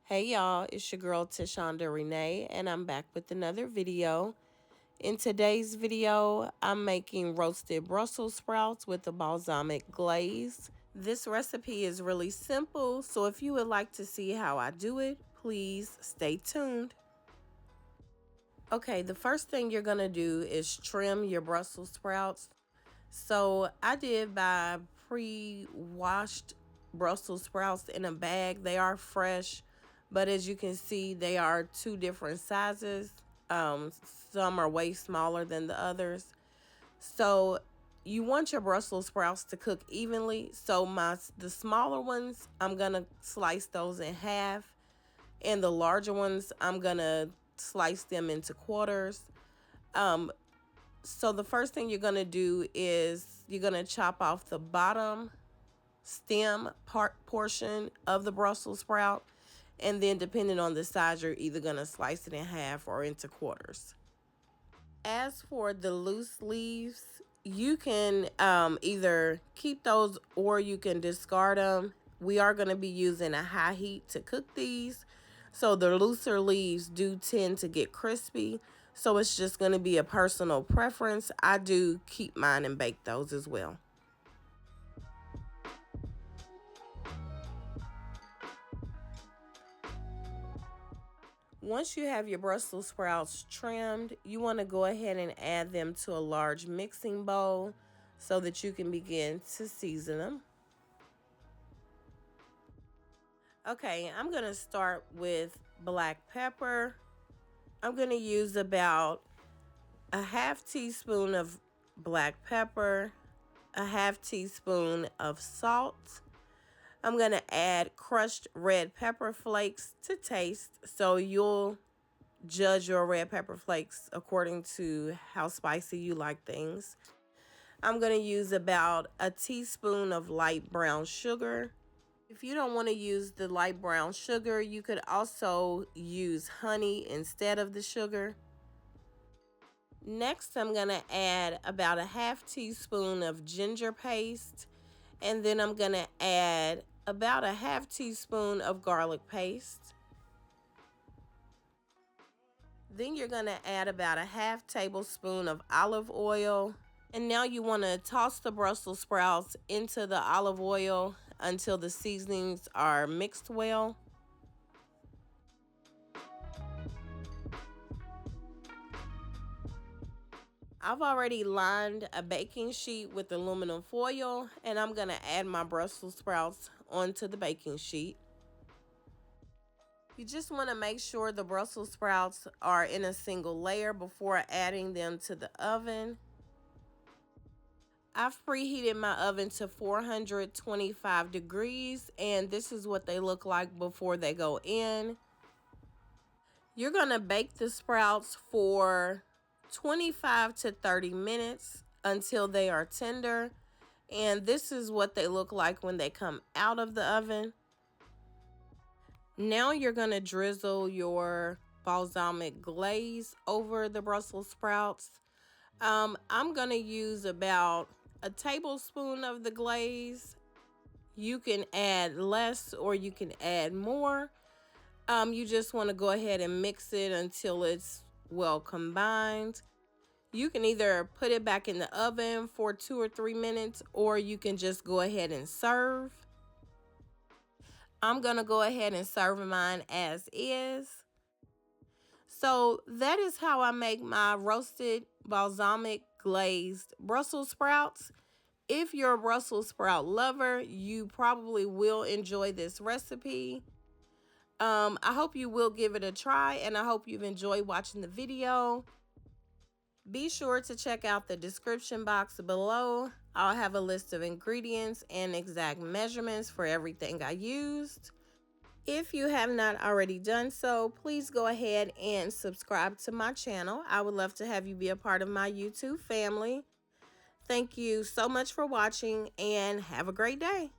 Hey y'all, it's your girl Tashondarenae, and I'm back with another video. In today's video, I'm making roasted Brussels sprouts with the balsamic glaze. This recipe is really simple, so if you would like to see how I do it, please stay tuned. Okay, the first thing you're gonna do is trim your Brussels sprouts. So I did buy pre-washed Brussels sprouts in a bag. They are fresh, but as you can see, they are two different sizes. Some are way smaller than the others. So you want your Brussels sprouts to cook evenly. So the smaller ones, I'm gonna slice those in half, and the larger ones, I'm gonna slice them into quarters. So the first thing you're gonna do is you're gonna chop off the bottom stem portion of the Brussels sprout, and then depending on the size, you're either gonna slice it in half or into quarters. As for the loose leaves, you can either keep those or you can discard them. We are going to be using a high heat to cook these, so the looser leaves do tend to get crispy, so it's just going to be a personal preference. I do keep mine and bake those as well. Once you have your Brussels sprouts trimmed, you want to go ahead and add them to a large mixing bowl so that you can begin to season them. Okay, I'm going to start with black pepper. I'm going to use about a half teaspoon of black pepper, a half teaspoon of salt. I'm going to add crushed red pepper flakes to taste, so you'll judge your red pepper flakes according to how spicy you like things. I'm going to use about a teaspoon of light brown sugar. If you don't want to use the light brown sugar, you could also use honey instead of the sugar. Next, I'm going to add about a half teaspoon of ginger paste, and then I'm going to add about a half teaspoon of garlic paste. Then you're going to add about a half tablespoon of olive oil. And now you want to toss the Brussels sprouts into the olive oil until the seasonings are mixed well. I've already lined a baking sheet with aluminum foil, and I'm going to add my Brussels sprouts onto the baking sheet. You just want to make sure the Brussels sprouts are in a single layer before adding them to the oven. I've preheated my oven to 425 degrees, and this is what they look like before they go in. You're going to bake the sprouts for 25 to 30 minutes until they are tender, and this is what they look like when they come out of the oven. Now you're going to drizzle your balsamic glaze over the Brussels sprouts. I'm going to use about a tablespoon of the glaze. You can add less or you can add more. You just want to go ahead and mix it until it's well combined. You can either put it back in the oven for 2 or 3 minutes, or you can just go ahead and serve. I'm going to go ahead and serve mine as is. So that is how I make my roasted balsamic glazed Brussels sprouts. If you're a Brussels sprout lover, you probably will enjoy this recipe. I hope you will give it a try, and I hope you've enjoyed watching the video. Be sure to check out the description box below. I'll have a list of ingredients and exact measurements for everything I used. If you have not already done so, please go ahead and subscribe to my channel. I would love to have you be a part of my YouTube family. Thank you so much for watching, and have a great day.